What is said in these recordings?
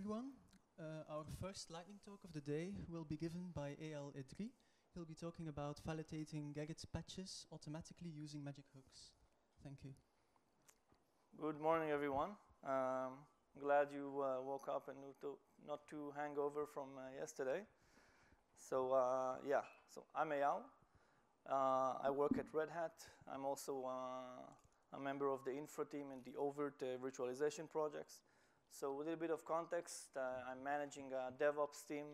everyone. Our first lightning talk of the day will be given by Eyal Edri. He'll be talking about validating Gerrit's patches automatically using magic hooks. Thank you. Good morning, everyone. Glad you woke up and not too hangover from yesterday. So I'm Eyal. I work at Red Hat. I'm also a member of the infra team in the oVirt virtualization projects. So a little bit of context, I'm managing a DevOps team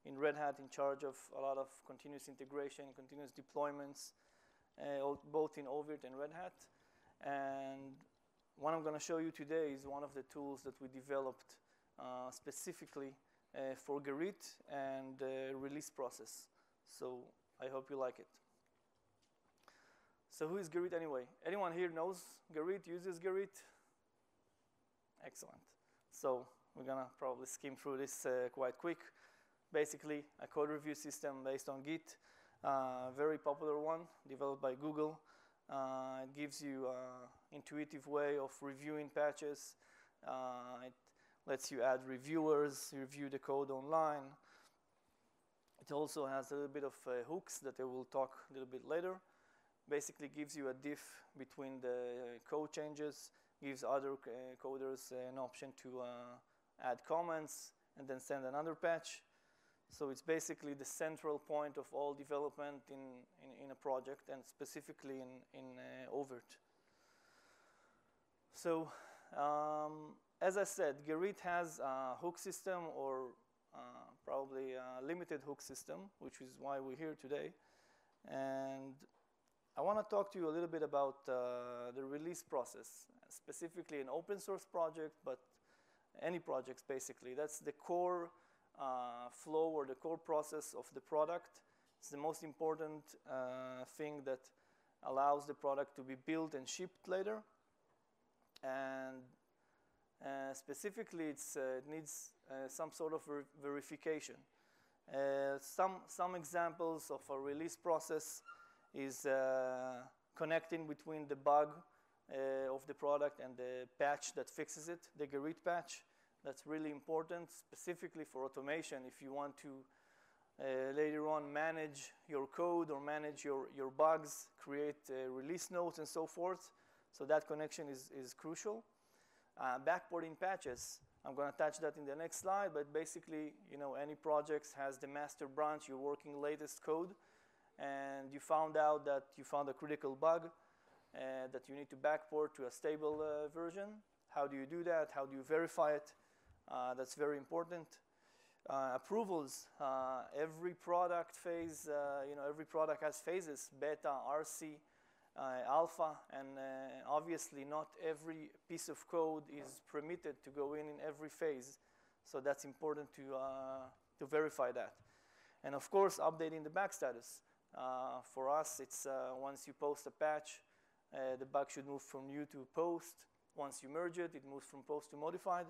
in Red Hat, in charge of a lot of continuous integration, continuous deployments, both in oVirt and Red Hat. And what I'm going to show you today is one of the tools that we developed specifically for Gerrit and the release process. So I hope you like it. So who is Gerrit anyway? Anyone here knows Gerrit, uses Gerrit? Excellent. So we're going to probably skim through this quite quick. Basically, a code review system based on Git, very popular one, developed by Google. It gives you an intuitive way of reviewing patches. It lets you add reviewers, review the code online. It also has a little bit of hooks that I will talk a little bit later. Basically gives you a diff between the code changes, gives other coders an option to add comments and then send another patch. So it's basically the central point of all development in a project, and specifically in oVirt. So as I said, Gerrit has a hook system, or probably a limited hook system, which is why we're here today. And I want to talk to you a little bit about the release process, specifically an open source project, but any projects basically. That's the core flow or the core process of the product. It's the most important thing that allows the product to be built and shipped later. And specifically, it needs some sort of verification. Some examples of a release process is connecting between the bug of the product and the patch that fixes it, the Gerrit patch. That's really important, specifically for automation. If you want to later on manage your code or manage your bugs, create release notes and so forth. So that connection is crucial. Backporting patches, I'm going to touch that in the next slide, but basically, any project has the master branch, you're working latest code, and you found out that you found a critical bug that you need to backport to a stable version. How do you do that? How do you verify it? That's very important. Approvals. Every product phase, every product has phases: beta, RC, alpha, and obviously not every piece of code is permitted to go in every phase. So that's important to verify that. And of course, updating the bug status. For us, it's once you post a patch, the bug should move from new to post. Once you merge it, it moves from post to modified.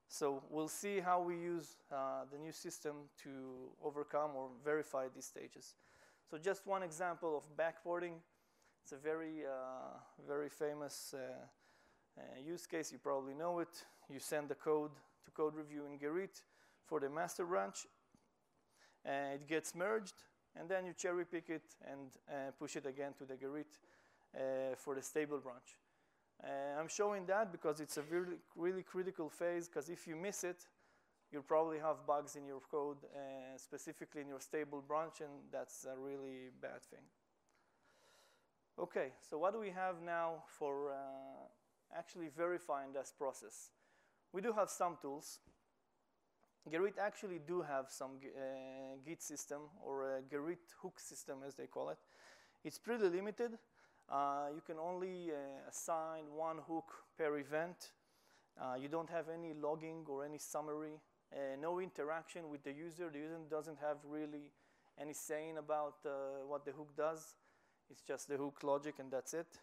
So we'll see how we use the new system to overcome or verify these stages. So just one example of backporting. It's a very famous use case. You probably know it. You send the code to code review in Gerrit for the master branch. It gets merged, and then you cherry pick it and push it again to the Gerrit for the stable branch. I'm showing that because it's a really critical phase, because if you miss it, you'll probably have bugs in your code, specifically in your stable branch, and that's a really bad thing. Okay, so what do we have now for actually verifying this process? We do have some tools. Gerrit actually do have some Git system, or a Gerrit hook system, as they call it. It's pretty limited. You can only assign one hook per event. You don't have any logging or any summary. No interaction with the user. The user doesn't have really any saying about what the hook does. It's just the hook logic, and that's it.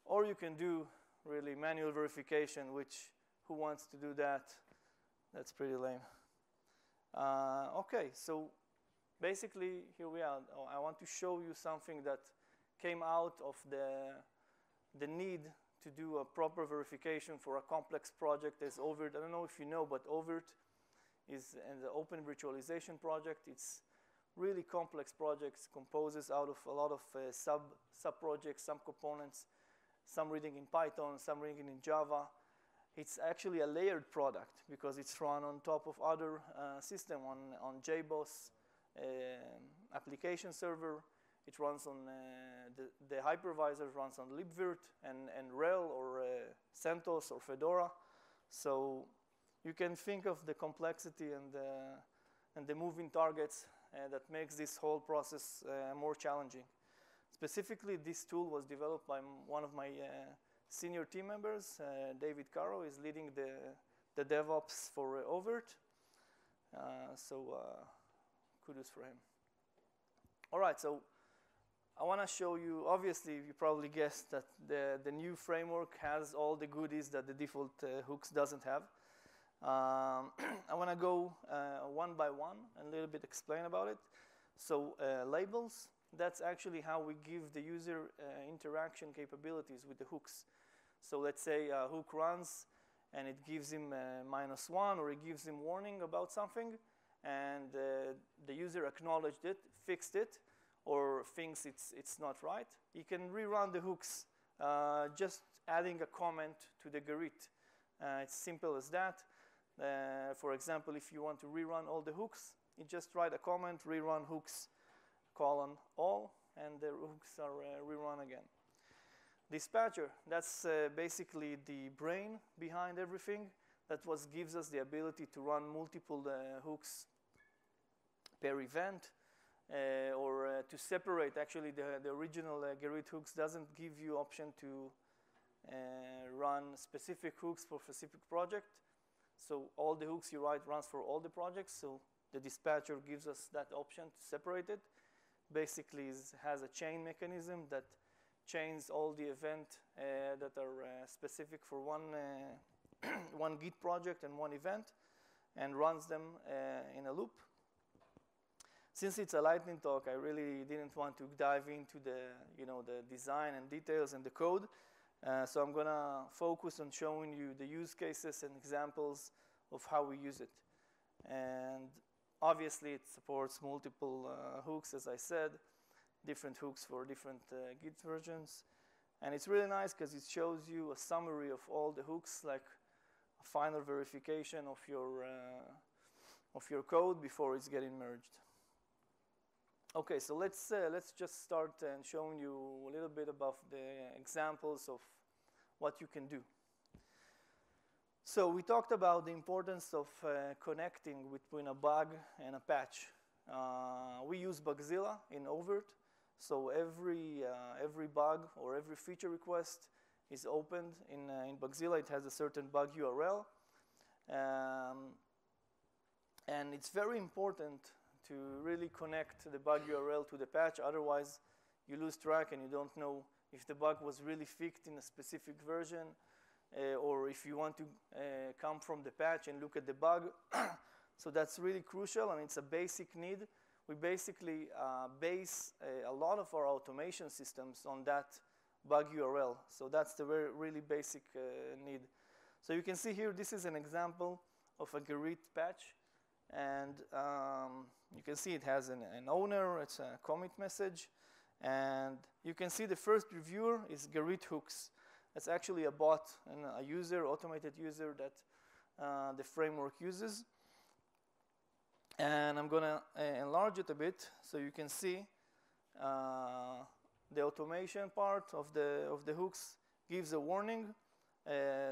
Or you can do really manual verification, which who wants to do that? That's pretty lame. Okay, so basically here we are. I want to show you something that came out of the need to do a proper verification for a complex project as oVirt. I don't know if you know, but oVirt is an open virtualization project. It's really complex projects, composes out of a lot of sub-projects, some components, some reading in Python, some reading in Java. It's actually a layered product because it's run on top of other system on JBoss application server. It runs on the hypervisor runs on libvirt and RHEL or CentOS or Fedora. So you can think of the complexity and the moving targets that makes this whole process more challenging. Specifically, this tool was developed by one of my senior team members, David Caro, is leading the DevOps for oVirt. So kudos for him. All right, so I want to show you, obviously, you probably guessed that the new framework has all the goodies that the default hooks doesn't have. I want to go one by one and a little bit explain about it. So labels, that's actually how we give the user interaction capabilities with the hooks. So let's say a hook runs and it gives him -1 or it gives him warning about something, and the user acknowledged it, fixed it, or thinks it's not right. You can rerun the hooks just adding a comment to the Gerrit. It's simple as that. For example, if you want to rerun all the hooks, you just write a comment, rerun hooks, :all, and the hooks are rerun again. Dispatcher, that's basically the brain behind everything. That gives us the ability to run multiple hooks per event, or to separate. Actually, the original Gerrit hooks doesn't give you option to run specific hooks for specific project. So all the hooks you write runs for all the projects. So the dispatcher gives us that option to separate it. Basically, has a chain mechanism that chains all the events that are specific for one Git project and one event, and runs them in a loop. Since it's a lightning talk, I really didn't want to dive into the design and details and the code. So I'm gonna focus on showing you the use cases and examples of how we use it. And obviously it supports multiple hooks, as I said, different hooks for different Git versions. And it's really nice because it shows you a summary of all the hooks, like a final verification of your code before it's getting merged. Okay, so let's just start and showing you a little bit about the examples of what you can do. So we talked about the importance of connecting between a bug and a patch. We use bugzilla in oVirt, so every bug or every feature request is opened in bugzilla. It has a certain bug URL, and it's very important to really connect the bug URL to the patch. Otherwise, you lose track and you don't know if the bug was really fixed in a specific version, or if you want to come from the patch and look at the bug. So that's really crucial, and it's a basic need. We basically base a lot of our automation systems on that bug URL. So that's the really basic need. So you can see here, this is an example of a Gerrit patch. And you can see it has an owner, it's a commit message. And you can see the first reviewer is Gerrit hooks. It's actually a bot and a user, automated user that the framework uses. And I'm gonna enlarge it a bit so you can see the automation part of the hooks gives a warning.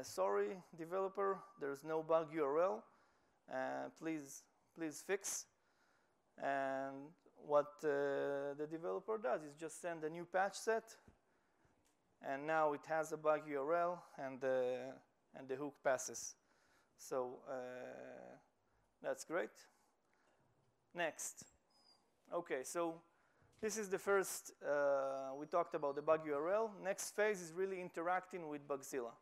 Sorry, developer, there's no bug URL. Please fix. And what the developer does is just send a new patch set, and now it has a bug URL, and the hook passes. So that's great. Next. Okay, so this is the first, we talked about the bug URL. Next phase is really interacting with bugzilla.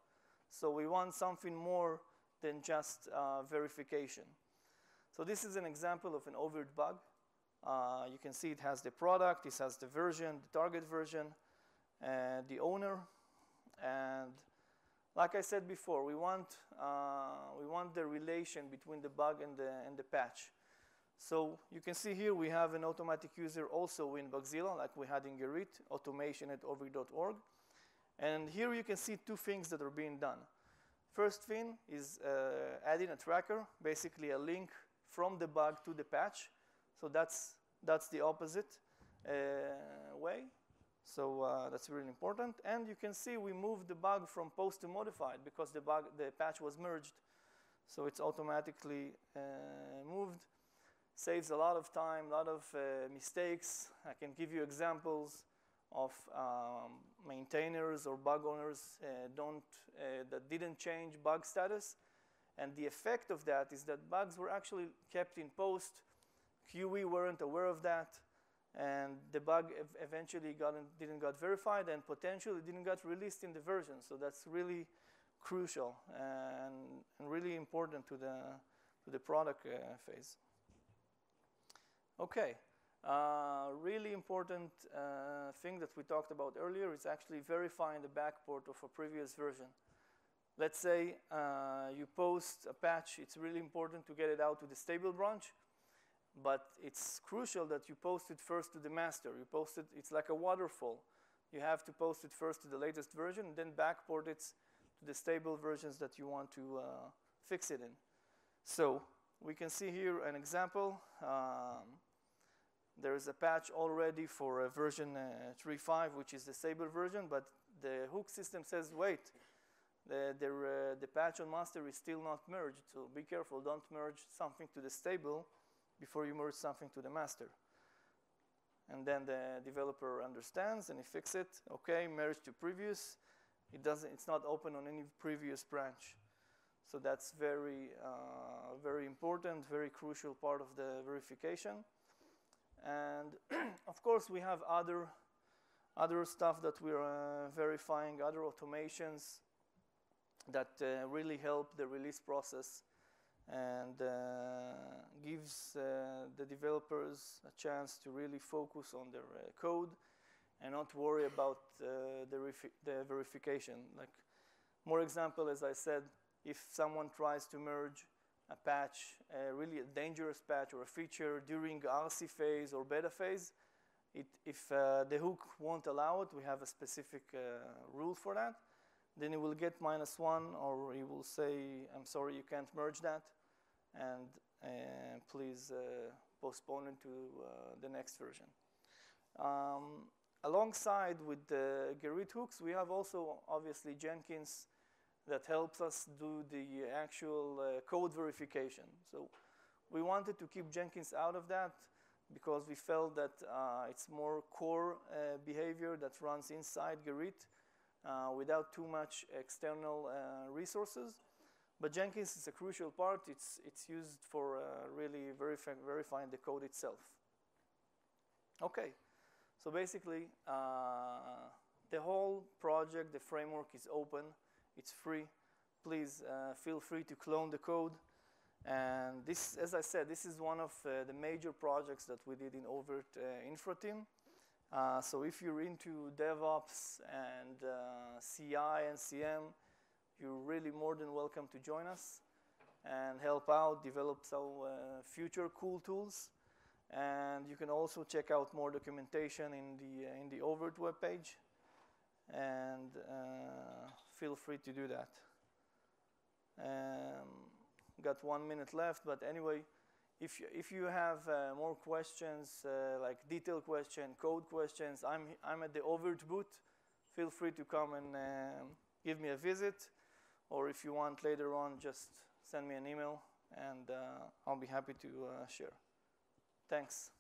So we want something more than just verification. So this is an example of an oVirt bug. You can see it has the product, it has the version, the target version, the owner, and like I said before, we want the relation between the bug and the patch. So you can see here we have an automatic user also in bugzilla, like we had in Gerrit, automation@oVirt.org. And here you can see two things that are being done. First thing is adding a tracker, basically a link from the bug to the patch. So that's the opposite way. So that's really important. And you can see we moved the bug from post to modified because the patch was merged. So it's automatically moved. Saves a lot of time, a lot of mistakes. I can give you examples of maintainers or bug owners that didn't change bug status. And the effect of that is that bugs were actually kept in post. QE weren't aware of that. And the bug eventually didn't get verified and potentially didn't get released in the version. So that's really crucial and really important to the product phase. Okay, really important thing that we talked about earlier is actually verifying the backport of a previous version. Let's say you post a patch. It's really important to get it out to the stable branch. But it's crucial that you post it first to the master. You post it, it's like a waterfall. You have to post it first to the latest version, and then backport it to the stable versions that you want to fix it in. So we can see here an example. There is a patch already for version 3.5, which is the stable version, but the hook system says, wait, the patch on master is still not merged, so be careful, don't merge something to the stable before you merge something to the master. And then the developer understands and he fixes it. Okay, merge to previous. It's not open on any previous branch. So that's very important, very crucial part of the verification. And of course, we have other stuff that we're verifying, other automations that really help the release process and gives the developers a chance to really focus on their code and not worry about the verification. Like more example, as I said, if someone tries to merge a patch, really a dangerous patch or a feature during RC phase or beta phase, if the hook won't allow it, we have a specific rule for that, then it will get -1 or it will say, I'm sorry, you can't merge that. And please postpone it to the next version. Alongside with the Gerrit hooks, we have also obviously Jenkins that helps us do the actual code verification. So we wanted to keep Jenkins out of that because we felt that it's more core behavior that runs inside Gerrit without too much external resources. But Jenkins is a crucial part. It's used for really verifying the code itself. Okay, so basically the whole project, the framework is open. It's free. Please feel free to clone the code. And this, as I said, this is one of the major projects that we did in oVirt Infra team. So if you're into DevOps and CI and CM, you're really more than welcome to join us and help out, develop some future cool tools. And you can also check out more documentation in the oVirt webpage. And feel free to do that. Got 1 minute left, but anyway, if you have more questions, like detailed question, code questions, I'm at the oVirt booth. Feel free to come and give me a visit. Or if you want later on, just send me an email and I'll be happy to share. Thanks.